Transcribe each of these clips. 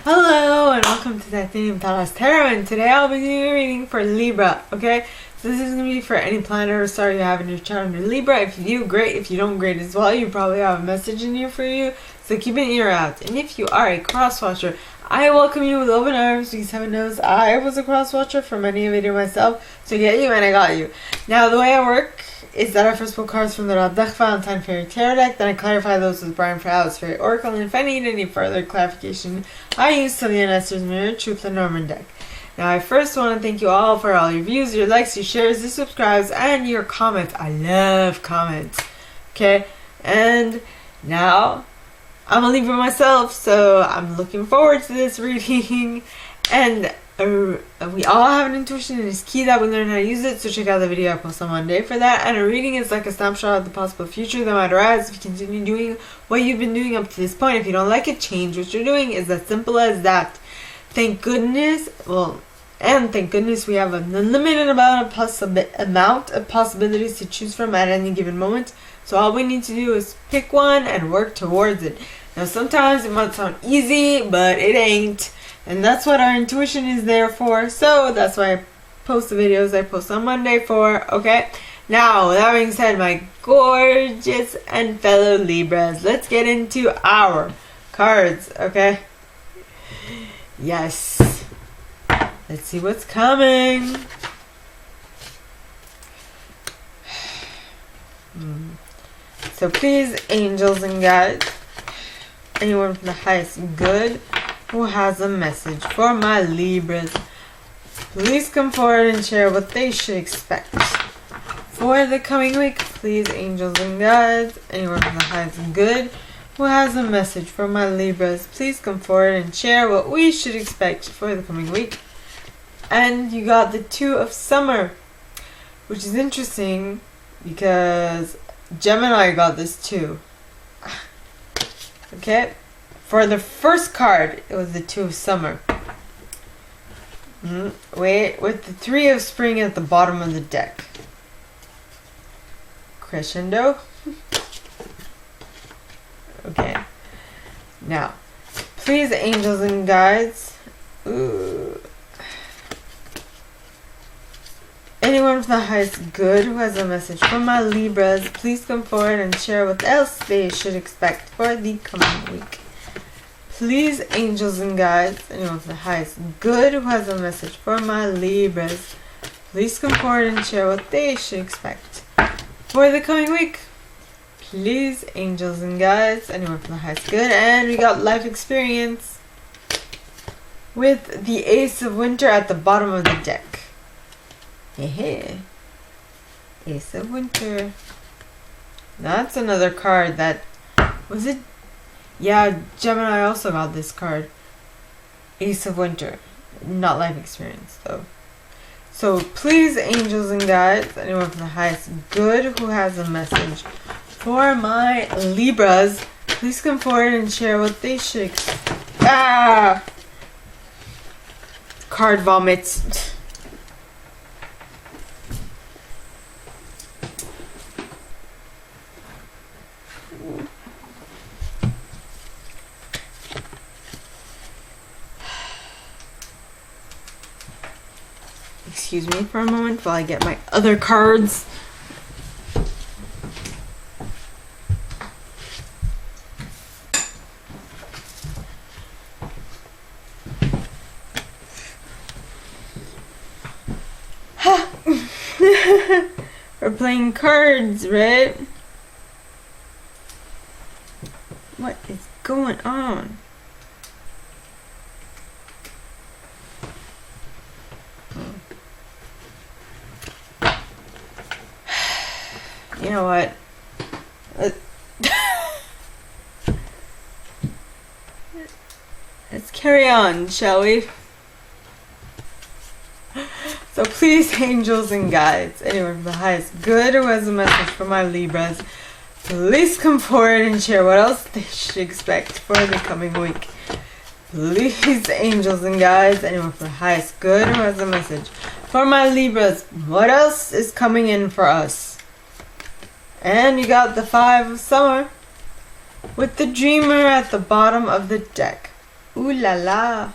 Hello and welcome to Titanium Talas Tarot, and today I'll be doing a reading for Libra, okay? So this is going to be for any planet or star you have in your chart under Libra. If you do, great. If you don't, great as well. You probably have a message in here for you, so keep an ear out. And if you are a cross-watcher, I welcome you with open arms because heaven knows I was a cross-watcher for many a video myself, so get you and I got you. Now the way I work is that I first pull cards from the Radach Valentine Fairy Tarot deck, then I clarify those with Brian for Alice Fairy Oracle, and if I need any further clarification, I use Celia Nestor's Mirror, Truth and Norman deck. Now I first want to thank you all for all your views, your likes, your shares, your subscribes, and your comments. I love comments. Okay, and now I'm a Libra myself, so I'm looking forward to this reading, and we all have an intuition and it's key that we learn how to use it, so check out the video I post on Monday for that. And a reading is like a snapshot of the possible future that might arise if you continue doing what you've been doing up to this point. If you don't like it, change what you're doing. It's as simple as that. Thank goodness, thank goodness we have an unlimited amount of possibilities to choose from at any given moment. So all we need to do is pick one and work towards it. Now sometimes it might sound easy, but it ain't. And that's what our intuition is there for. So that's why I post the videos I post on Monday for. Okay. Now, with that being said, my gorgeous and fellow Libras, let's get into our cards. Okay. Yes. Let's see what's coming. So please, angels and guides, anyone from the highest good who has a message for my Libras, please come forward and share what they should expect for the coming week. Please, angels and guides, anyone from the highest good who has a message for my Libras, please come forward and share what we should expect for the coming week. And you got the Two of Summer, which is interesting because Gemini got this too. Okay. For the first card, it was the Two of Summer. Wait, with the Three of Spring at the bottom of the deck. Crescendo. Okay. Now, please, angels and guides. Anyone from the highest good who has a message for my Libras, please come forward and share what else they should expect for the coming week. Please, angels and guides, anyone from the highest good who has a message for my Libras, please come forward and share what they should expect for the coming week. Please, angels and guides, anyone from the highest good. And we got life experience with the Ace of Winter at the bottom of the deck. Hey, Ace of Winter. That's another card that was it. Yeah, Gemini also got this card. Ace of Winter. Not life experience, though. So, please, angels and guides, anyone from the highest good who has a message for my Libras, please come forward and share what they should Card vomits. Excuse me for a moment while I get my other cards. We're playing cards, right? What is going on? You know what? Let's carry on, shall we? So please, angels and guides, anyone from the highest good who has a message for my Libras, please come forward and share what else they should expect for the coming week. Please, angels and guides, anyone from the highest good who has a message for my Libras, what else is coming in for us? And you got the Five of Summer with the Dreamer at the bottom of the deck. Ooh la la.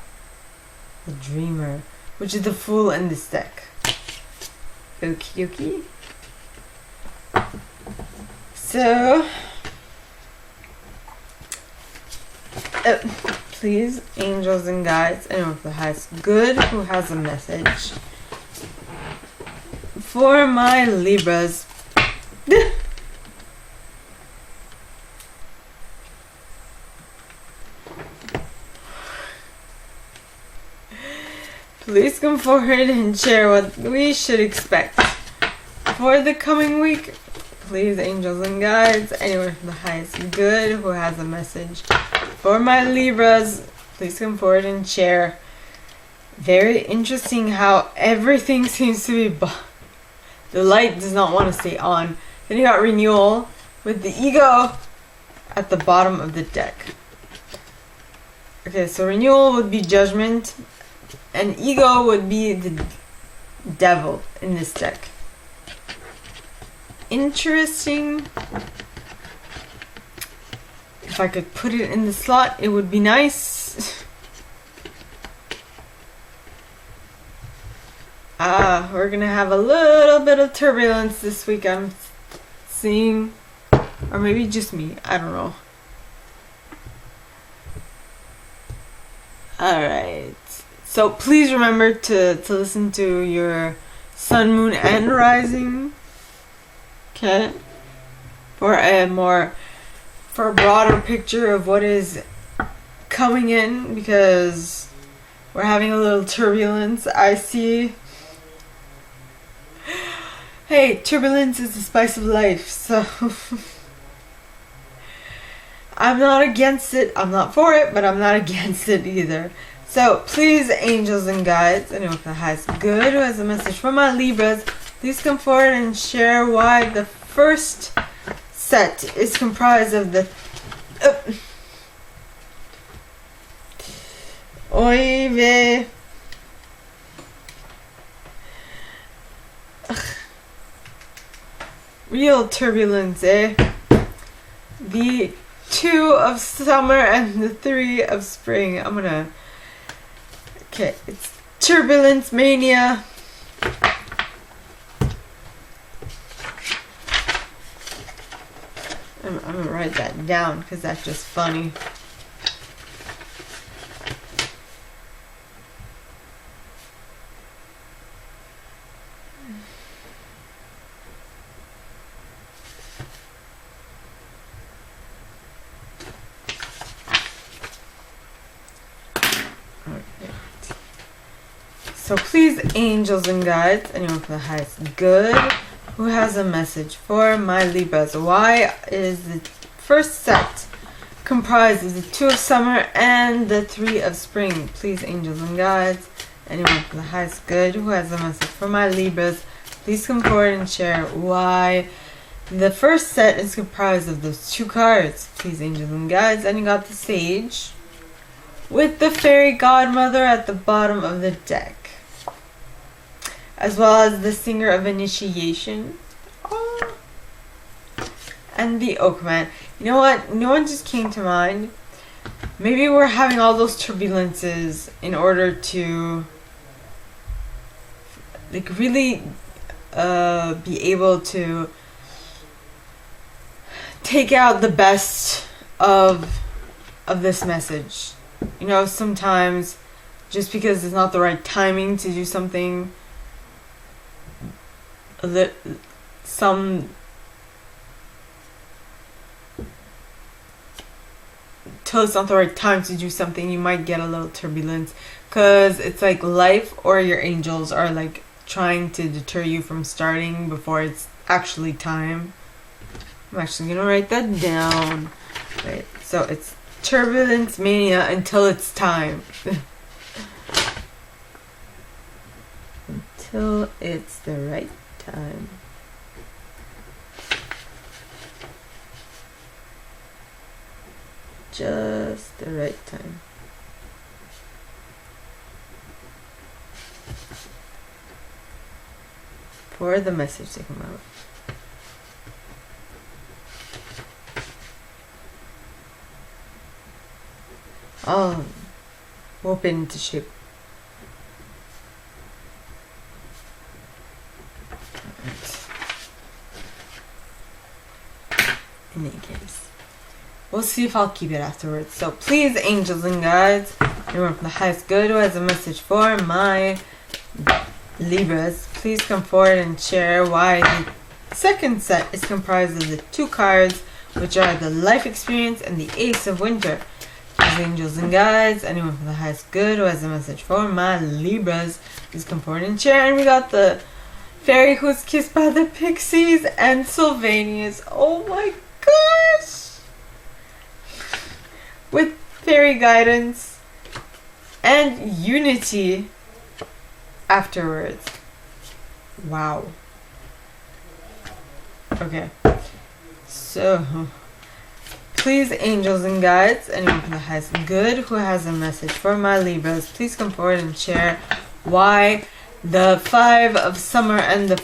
The Dreamer, which is the Fool in this deck. Okie dokie. So, please, angels and guides, anyone who has good, who has a message for my Libras. Please come forward and share what we should expect for the coming week. Please, angels and guides, anyone from the highest good who has a message for my Libras, please come forward and share. Very interesting how everything seems to be the light does not want to stay on. Then you got renewal with the ego at the bottom of the deck. Okay, so renewal would be judgment, and ego would be the devil in this deck. Interesting. If I could put it in the slot, it would be nice. We're gonna have a little bit of turbulence this week, I'm seeing. Or maybe just me, I don't know. Alright. So please remember to listen to your sun, moon, and rising. Okay? For a broader picture of what is coming in, because we're having a little turbulence. I see. Hey, turbulence is the spice of life, so I'm not against it. I'm not for it, but I'm not against it either. So please, angels and guides, anyone who has good, who has a message for my Libras, please come forward and share why the first set is comprised of the Oy vey. Real turbulence, eh? The 2 of summer and the 3 of spring. Okay, it's turbulence mania. I'm gonna write that down because that's just funny. So please, angels and guides, anyone from the highest good, who has a message for my Libras. Why is the first set comprised of the 2 of summer and the 3 of spring? Please, angels and guides, anyone from the highest good, who has a message for my Libras, please come forward and share why the first set is comprised of those 2 cards. Please, angels and guides, and you got the Sage with the Fairy Godmother at the bottom of the deck, as well as the Singer of Initiation. Oh. And the Oakman. You know what? No one just came to mind. Maybe we're having all those turbulences in order to like really be able to take out the best of this message. You know, sometimes just because it's not the right timing to do something, till it's not the right time to do something, you might get a little turbulence, because it's like life or your angels are like trying to deter you from starting before it's actually time. I'm actually gonna write that down. Right, so it's turbulence mania until it's time. Until it's the right time. Just the right time. For the message to come out. Oh, We'll put it into shape. In any case, we'll see if I'll keep it afterwards. So please, angels and guides, anyone from the highest good who has a message for my Libras, please come forward and share why the second set is comprised of the 2 cards, which are the life experience and the Ace of Winter. Please, angels and guides, anyone from the highest good who has a message for my Libras, please come forward and share. And we got the fairy who's kissed by the pixies and Sylvanius. Oh my gosh! With fairy guidance and unity afterwards. Wow. Okay. So, please, angels and guides, anyone from the highest good who has a message for my Libras, please come forward and share why the 5 of Summer and the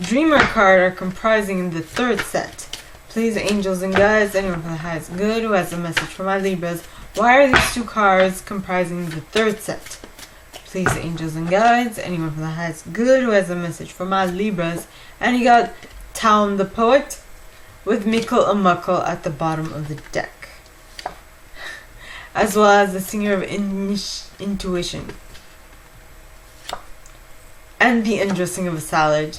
Dreamer card are comprising the 3rd set. Please, angels and guides, anyone from the highest good who has a message for my Libras, why are these 2 cards comprising the 3rd set? Please, angels and guides, anyone from the highest good who has a message for my Libras. And you got Town the Poet with Mickle and Muckle at the bottom of the deck, as well as the Singer of Intuition and the Undressing of a Salad.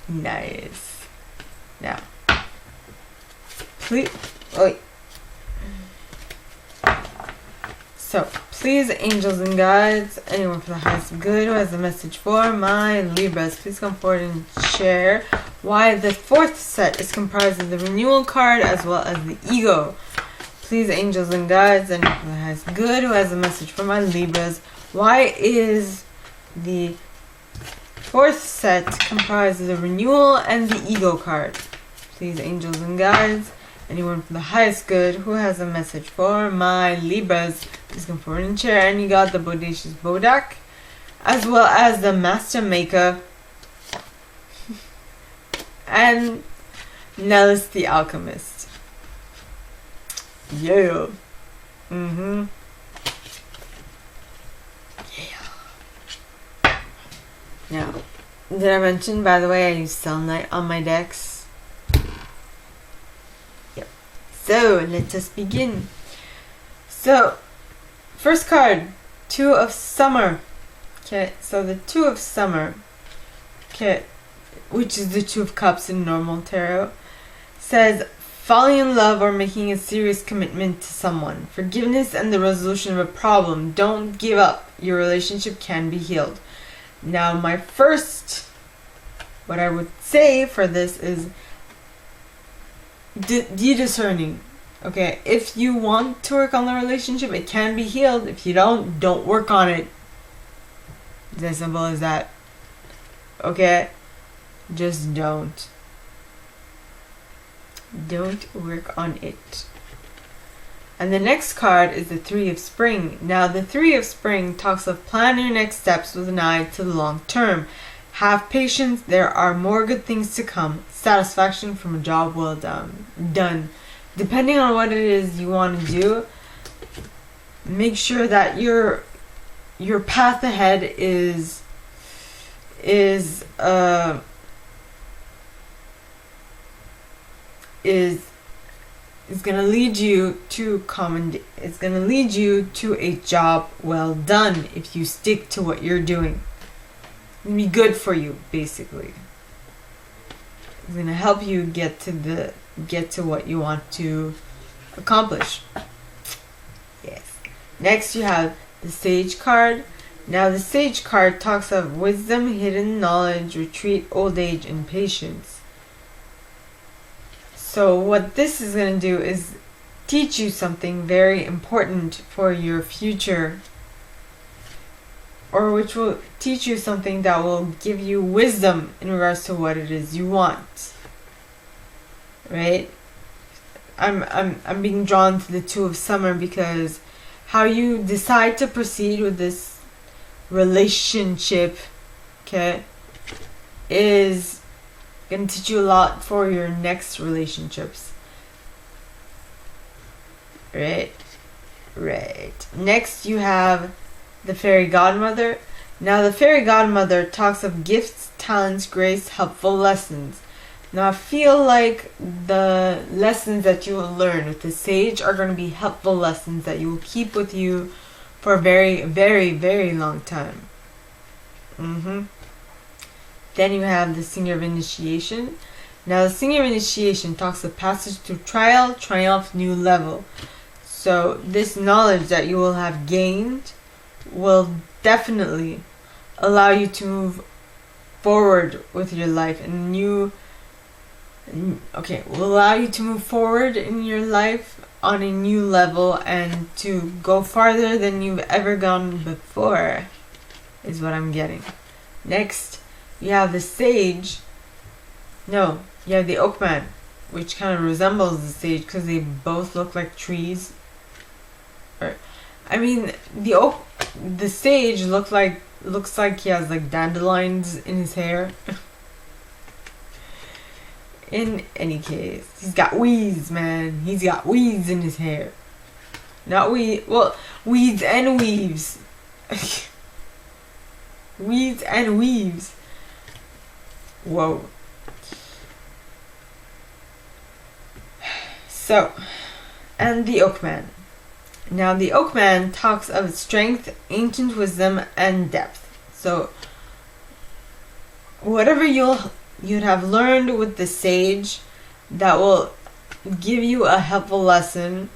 Nice. Now, please, wait. So, please, angels and guides, anyone from the highest good who has a message for my Libras, please come forward and share why the 4th set is comprised of the Renewal card as well as the Ego. Please, angels and guides, anyone from the highest good who has a message for my Libras, why is the 4th set comprised of the Renewal and the Ego card? Please, angels and guides, anyone from the highest good who has a message for my Libras, please come forward and share. And you got the Bodacious Bodak, as well as the Master Maker, and Nellis the Alchemist. Yeah. Yeah. Now, did I mention, by the way, I use Selenite on my decks? Yep. So, let us begin. So, first card, 2 of Summer. Okay, so the 2 of Summer, okay, which is the 2 of Cups in normal tarot, says falling in love or making a serious commitment to someone. Forgiveness and the resolution of a problem. Don't give up. Your relationship can be healed. Now, my first, what I would say for this is be discerning. Okay, if you want to work on the relationship, it can be healed. If you don't work on it. It's as simple as that. Okay? Just don't. Don't work on it. And the next card is the 3 of Spring. Now, the 3 of Spring talks of plan your next steps with an eye to the long term. Have patience. There are more good things to come. Satisfaction from a job well done. Depending on what it is you want to do, make sure that your path ahead is gonna lead you to it's gonna lead you to a job well done if you stick to what you're doing. It's gonna be good for you, basically. It's gonna help you get to what you want to accomplish. Yes. Next you have the Sage card. Now the Sage card talks of wisdom, hidden knowledge, retreat, old age, and patience. So what this is going to do is teach you something very important for your future, or which will teach you something that will give you wisdom in regards to what it is you want. Right? I'm being drawn to the 2 of Summer because how you decide to proceed with this relationship, okay, is going to teach you a lot for your next relationships. Right. Next you have the fairy godmother. Now the fairy godmother talks of gifts, talents, grace, helpful lessons. Now I feel like the lessons that you will learn with the sage are going to be helpful lessons that you will keep with you for a very, very, very long time. Then you have the singer of initiation. Now the singer of initiation talks of passage through trial, triumph, new level. So this knowledge that you will have gained will definitely allow you to move forward with your life, and will allow you to move forward in your life on a new level and to go farther than you've ever gone before, is what I'm getting. Next, you have the sage. No, you have the oakman, which kind of resembles the sage because they both look like trees. The sage looks like he has like dandelions in his hair. In any case, he's got weeds, man. He's got weeds in his hair. Weeds and weaves. Weeds and weaves. Whoa. So, and the oakman. Now the oakman talks of strength, ancient wisdom, and depth. So whatever you'd have learned with the sage, that will give you a helpful lesson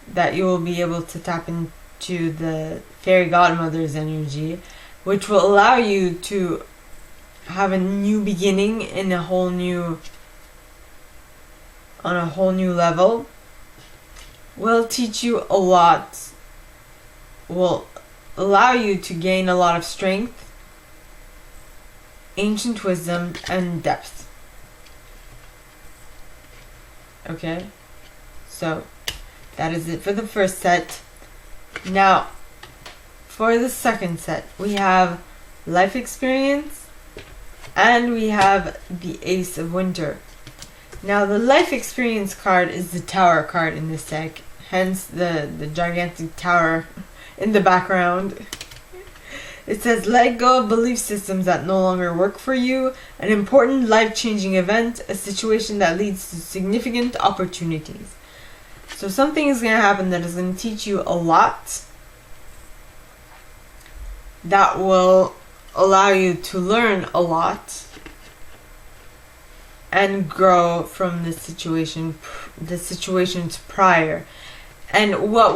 that you will be able to tap into the fairy godmother's energy, which will allow you to have a new beginning in on a whole new level. Will teach you a lot, will allow you to gain a lot of strength, ancient wisdom, and depth. Okay, so that is it for the first set. Now, for the second set, we have life experience and we have the Ace of Winter. Now, the life experience card is the Tower card in this deck. Hence the gigantic tower in the background. It says, let go of belief systems that no longer work for you. An important life-changing event. A situation that leads to significant opportunities. So something is going to happen that is going to teach you a lot. That will allow you to learn a lot. And grow from the situations prior. And what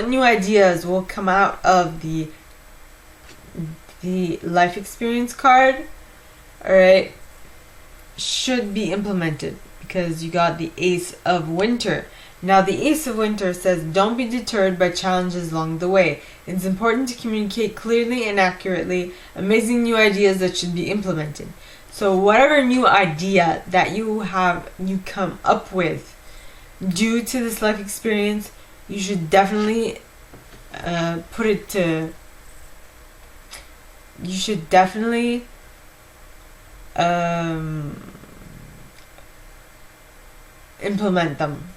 new ideas will come out of the life experience card, alright, should be implemented, because you got the Ace of Winter. Now the Ace of Winter says, don't be deterred by challenges along the way. It's important to communicate clearly and accurately amazing new ideas that should be implemented. So whatever new idea that you come up with due to this life experience, you should definitely implement them.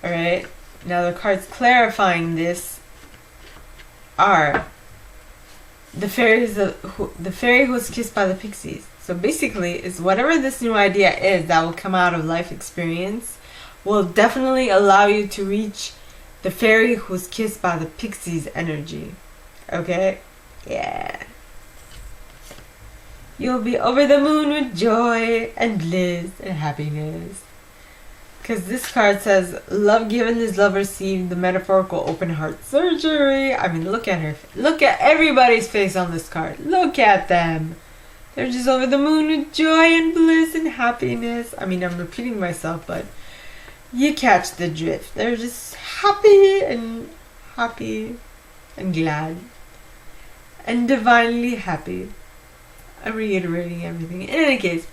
Alright, now the cards clarifying this are the fairy who was kissed by the pixies. So basically, it's whatever this new idea is that will come out of life experience will definitely allow you to reach the fairy who was kissed by the pixies energy. Okay? Yeah. You'll be over the moon with joy and bliss and happiness. Because this card says, love given is love received, the metaphorical open heart surgery. I mean, look at her. Look at everybody's face on this card. Look at them. They're just over the moon with joy and bliss and happiness. I mean, I'm repeating myself, but you catch the drift. They're just happy and glad. And divinely happy. I'm reiterating everything. In any case,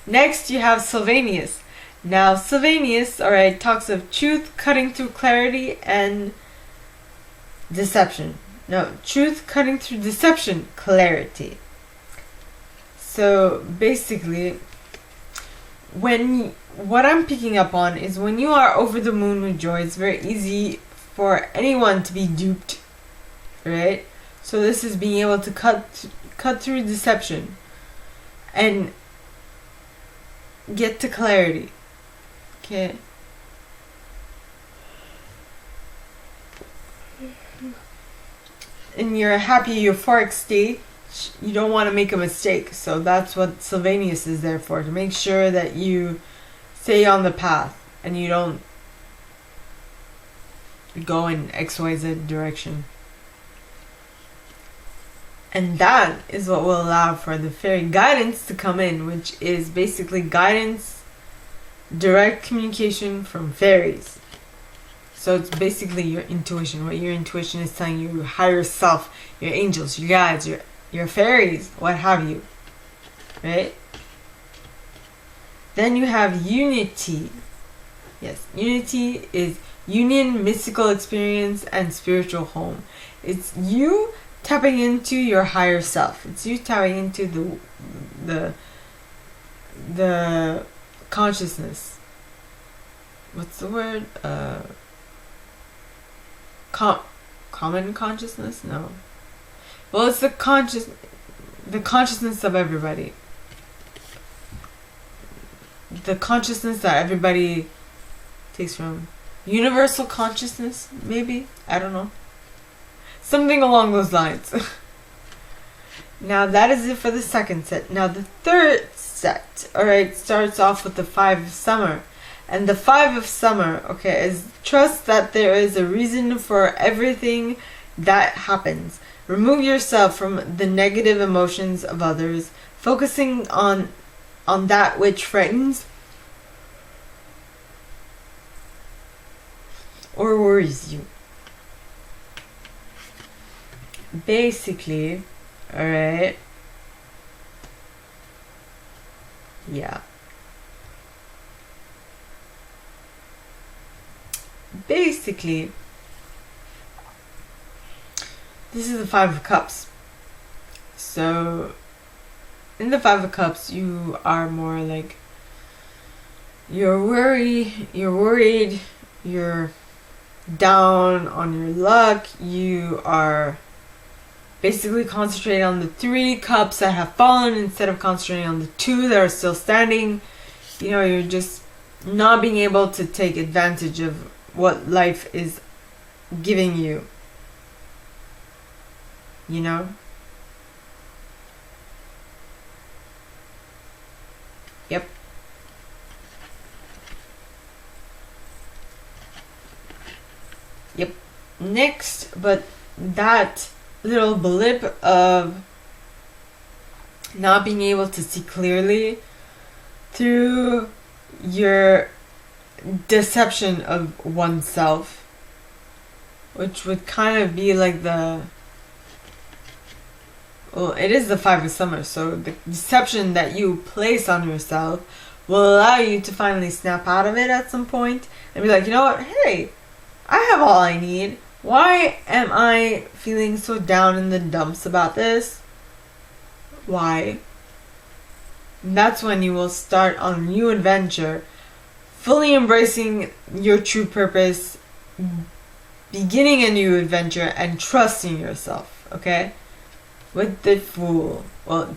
next you have Sylvanus. Now, Sylvanus, alright, talks of truth cutting through clarity and deception. No, truth cutting through deception, clarity. So, basically, when what I'm picking up on is when you are over the moon with joy, it's very easy for anyone to be duped, right? So this is being able to cut through deception and get to clarity. Okay. In your happy euphoric state, you don't want to make a mistake. So that's what Sylvanus is there for, to make sure that you stay on the path and you don't go in XYZ direction. And that is what will allow for the fairy guidance to come in, which is basically guidance, direct communication from fairies. So it's basically your intuition, what your intuition is telling you, your higher self, your angels, your guides, your fairies, what have you, right? Then you have unity. Yes, unity is union, mystical experience, and spiritual home. It's you tapping into your higher self. It's you tapping into the consciousness. What's the word? Common consciousness? No. Well, it's the consciousness of everybody. The consciousness that everybody takes from. Universal consciousness, maybe? I don't know. Something along those lines. Now that is it for the second set. Now the third set, alright, starts off with the 5 of summer. And the 5 of summer, okay, is trust that there is a reason for everything that happens. Remove yourself from the negative emotions of others, focusing on that which frightens or worries you. Basically, alright, yeah. Basically, this is the 5 of Cups. So, in the 5 of Cups, you are more like, you're worried, you're down on your luck, you are basically concentrating on the 3 cups that have fallen instead of concentrating on the 2 that are still standing. You know, you're just not being able to take advantage of what life is giving you. You know? Yep. Yep. Next, but that little blip of not being able to see clearly through your deception of oneself, which would kind of be like well, it is the 5 of summer, so the deception that you place on yourself will allow you to finally snap out of it at some point and be like, you know what, hey, I have all I need. Why am I feeling so down in the dumps about this? Why? And that's when you will start on a new adventure, fully embracing your true purpose, beginning a new adventure, and trusting yourself, okay? With the Fool. Well,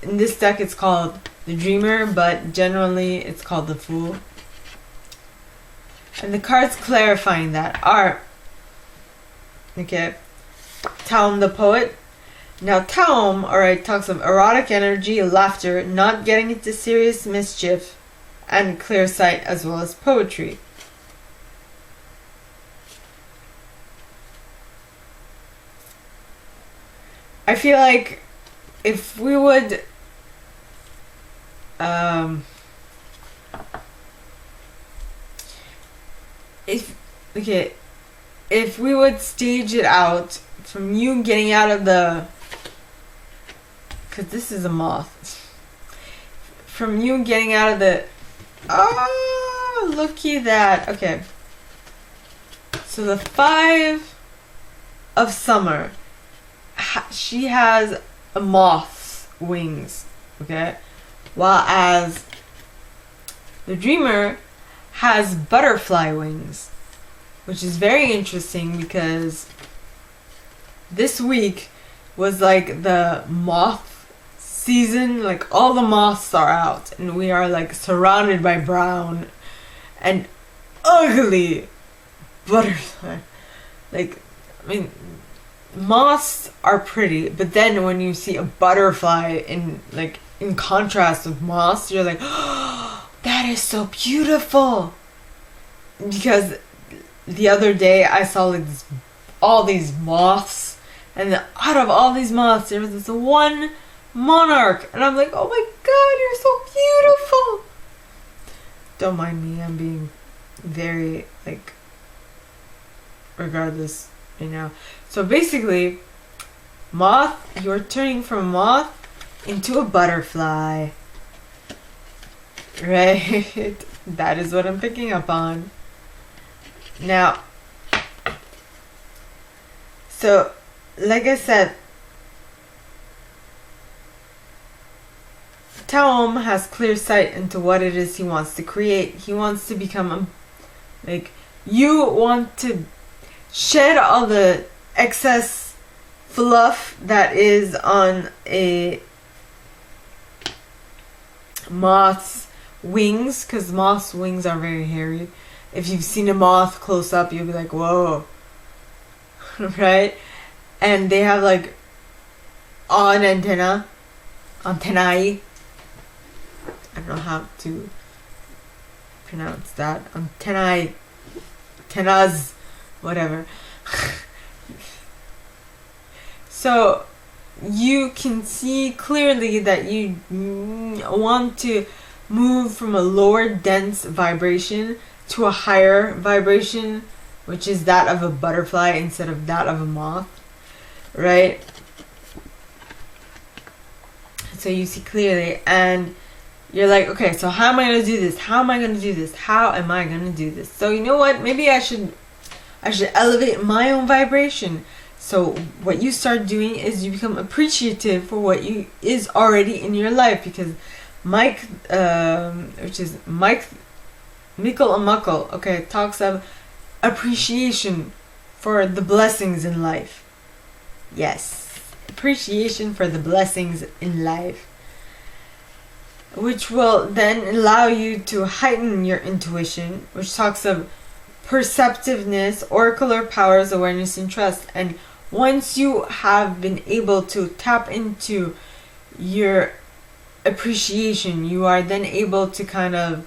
in this deck it's called the Dreamer, but generally it's called the Fool. And the cards clarifying that are, okay, Taum the Poet. Now Taum, alright, talks of erotic energy, laughter, not getting into serious mischief, and clear sight, as well as poetry. I feel like if we would if we would stage it out from you getting out of the, because this is a moth, from you getting out of the, oh, looky that. Okay, so the 5 of summer, she has a moth's wings, okay, while as the dreamer has butterfly wings, which is very interesting because this week was like the moth season. Like all the moths are out and we are like surrounded by brown and ugly butterfly. Like, I mean, moths are pretty, but then when you see a butterfly in contrast with moths, you're like, oh, that is so beautiful. Because the other day I saw like all these moths, and out of all these moths there was this one monarch, and I'm like, oh my god, you're so beautiful. Don't mind me, I'm being very like regardless right now. So basically, moth, you're turning from a moth into a butterfly, right? That is what I'm picking up on. Now, so like I said, Taom has clear sight into what it is he wants to create. He wants to become you want to shed all the excess fluff that is on a moth's wings, because moth's wings are very hairy. If you've seen a moth close up, you'll be like, whoa. Right? And they have like odd antennae. I don't know how to pronounce that. Antennas, whatever. So you can see clearly that you want to move from a lower dense vibration to a higher vibration, which is that of a butterfly instead of that of a moth, right? So you see clearly, and you're like, okay, so how am I going to do this? How am I going to do this? How am I going to do this? So you know what? Maybe I should elevate my own vibration. So what you start doing is you become appreciative for what is already in your life, because Mike, which is Mike Mikkel and Muckle, okay, talks of appreciation for the blessings in life. Yes, appreciation for the blessings in life, which will then allow you to heighten your intuition, which talks of perceptiveness, oracular powers, awareness, and trust. And once you have been able to tap into your appreciation, you are then able to kind of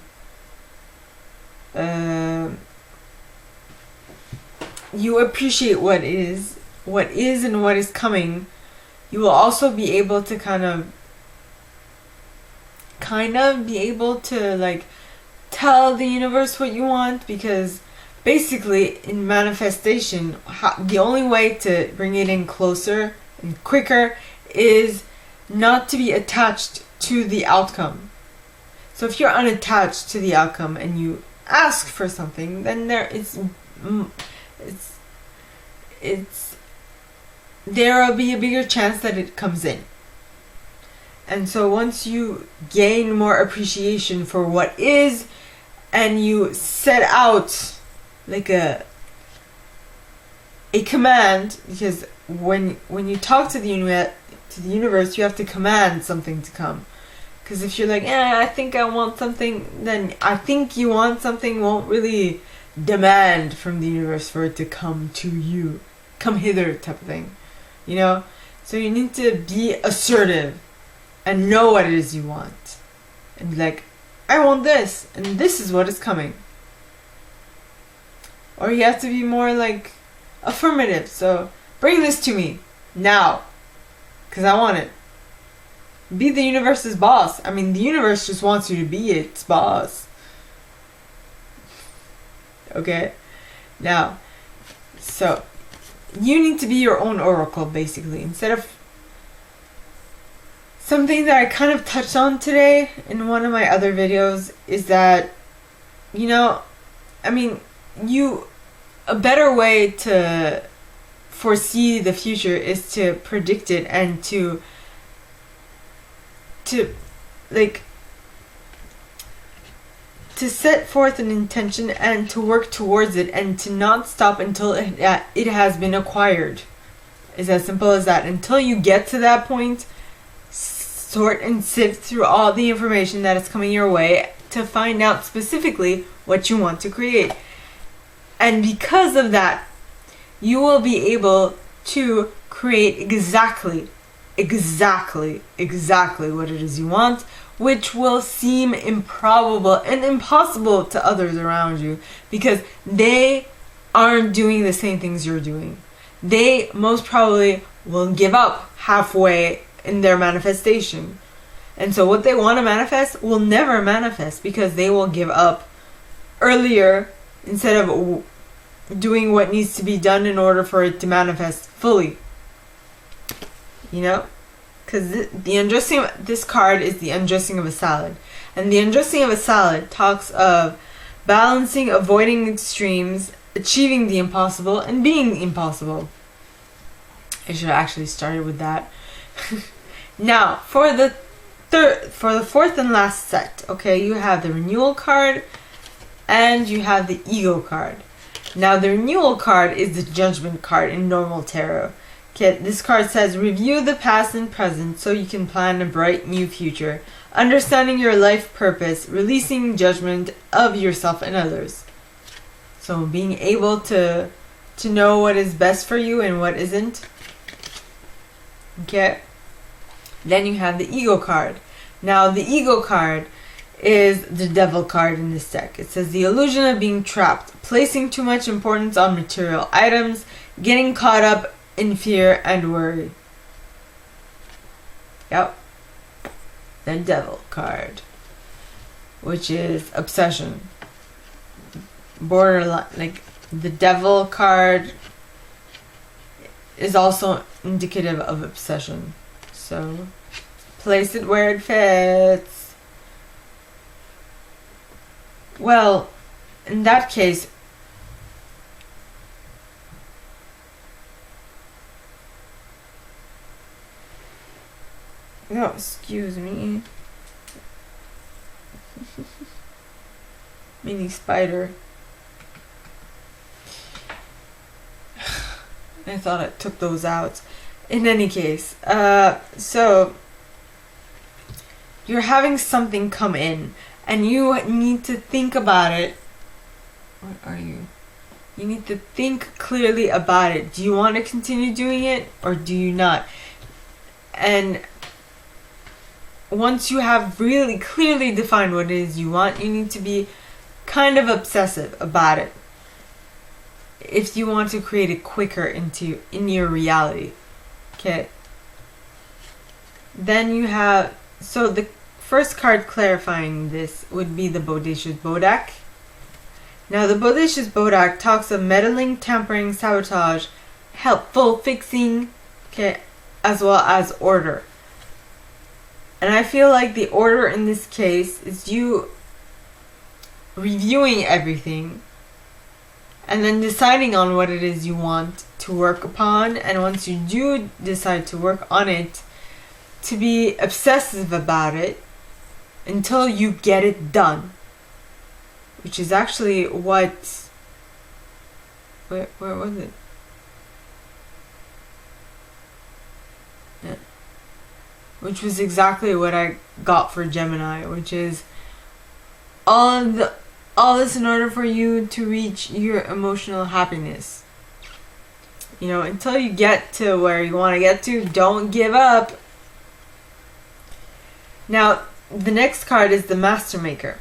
you appreciate what is and what is coming. You will also be able to kind of be able to like tell the universe what you want, because basically in manifestation, the only way to bring it in closer and quicker is not to be attached to the outcome. So if you're unattached to the outcome and you ask for something, then there will be a bigger chance that it comes in. And so once you gain more appreciation for what is, and you set out like a command, because when you talk to the universe, you have to command something to come. Because if you're like, I think I want something, then I think you want something won't really demand from the universe for it to come to you, come hither type of thing, you know? So you need to be assertive and know what it is you want, and be like, I want this, and this is what is coming. Or you have to be more like affirmative. So bring this to me now, because I want it. Be the universe's boss. I mean, the universe just wants you to be its boss. Okay? Now, so you need to be your own oracle, basically. Instead of something that I kind of touched on today in one of my other videos is that, a better way to foresee the future is to predict it, and to to set forth an intention and to work towards it, and to not stop until it has been acquired. It's as simple as that. Until you get to that point, sort and sift through all the information that is coming your way to find out specifically what you want to create. And because of that, you will be able to create exactly what it is you want, which will seem improbable and impossible to others around you, because they aren't doing the same things you're doing. They most probably will give up halfway in their manifestation. And so what they want to manifest will never manifest, because they will give up earlier instead of doing what needs to be done in order for it to manifest fully. You know? Because the undressing, this card is the undressing of a salad. And the undressing of a salad talks of balancing, avoiding extremes, achieving the impossible, and being impossible. I should have actually started with that. Now, for the fourth and last set, okay, you have the renewal card and you have the ego card. Now, the renewal card is the judgment card in normal tarot. Okay, this card says, review the past and present so you can plan a bright new future. Understanding your life purpose, releasing judgment of yourself and others. So being able to know what is best for you and what isn't. Okay. Then you have the ego card. Now the ego card is the devil card in this deck. It says the illusion of being trapped, placing too much importance on material items, getting caught up in fear and worry. Yep. The devil card, which is obsession. Borderline, like the devil card is also indicative of obsession. So place it where it fits. Well, in that case, no, excuse me. Mini spider. I thought I took those out. In any case, so you're having something come in and you need to think about it. What are you? You need to think clearly about it. Do you want to continue doing it or do you not? And once you have really clearly defined what it is you want, you need to be kind of obsessive about it if you want to create it quicker in your reality. Okay. Then you have, so the first card clarifying this would be the Bodacious Bodak. Now the Bodacious Bodak talks of meddling, tampering, sabotage, helpful, fixing, okay, as well as order. And I feel like the order in this case is you reviewing everything and then deciding on what it is you want to work upon. And once you do decide to work on it, to be obsessive about it until you get it done. Which is actually what... Where was it? Yeah. Which was exactly what I got for Gemini, which is all this in order for you to reach your emotional happiness. You know, until you get to where you want to get to, don't give up. Now, the next card is the Master Maker.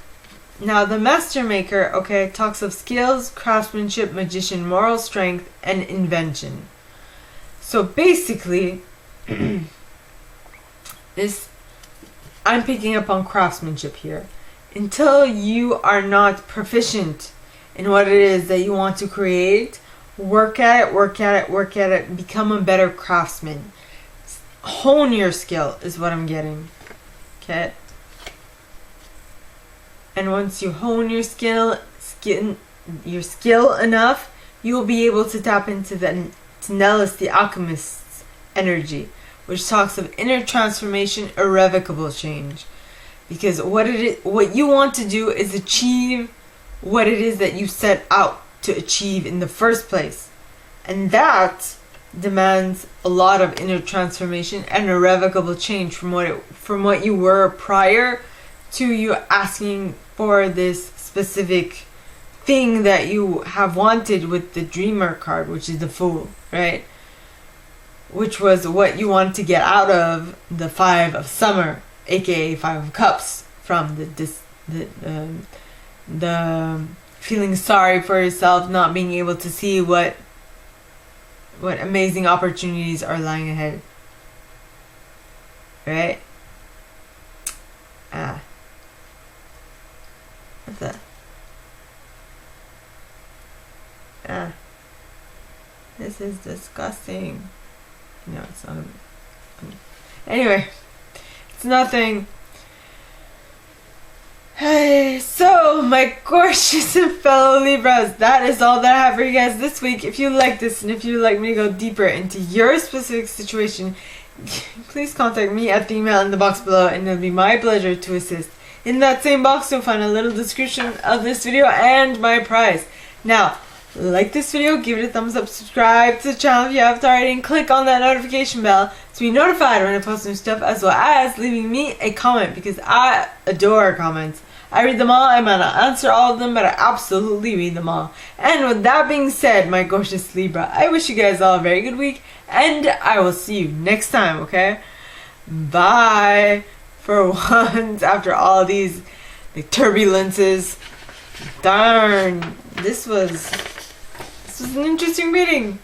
Now, the Master Maker, okay, talks of skills, craftsmanship, magician, moral strength, and invention. So basically, I'm picking up on craftsmanship here. Until you are not proficient in what it is that you want to create, work at it, become a better craftsman. Hone your skill is what I'm getting. Okay? And once you hone your skill enough, you will be able to tap into the Nellis the Alchemist's energy, which talks of inner transformation, irrevocable change. because what you want to do is achieve what it is that you set out to achieve in the first place. And that demands a lot of inner transformation and irrevocable change from what you were prior to you asking for this specific thing that you have wanted with the Dreamer card, which is the Fool, right? Which was what you wanted to get out of the Five of Summer, aka Five of Cups, from the feeling sorry for yourself, not being able to see what amazing opportunities are lying ahead, right? What's that? This is disgusting. No, it's not. Anyway, it's nothing. Hey, so my gorgeous and fellow Libras, that is all that I have for you guys this week. If you like this and if you'd like me to go deeper into your specific situation, please contact me at the email in the box below, and it'll be my pleasure to assist. In that same box, you'll find a little description of this video and my prize. Now, like this video, give it a thumbs up, subscribe to the channel if you haven't already, and click on that notification bell to be notified when I post new stuff, as well as leaving me a comment, because I adore comments. I read them all. I might not answer all of them, but I absolutely read them all. And with that being said, my gorgeous Libra, I wish you guys all a very good week, and I will see you next time, okay? Bye. For once, after all these turbulences. Darn. This was an interesting reading.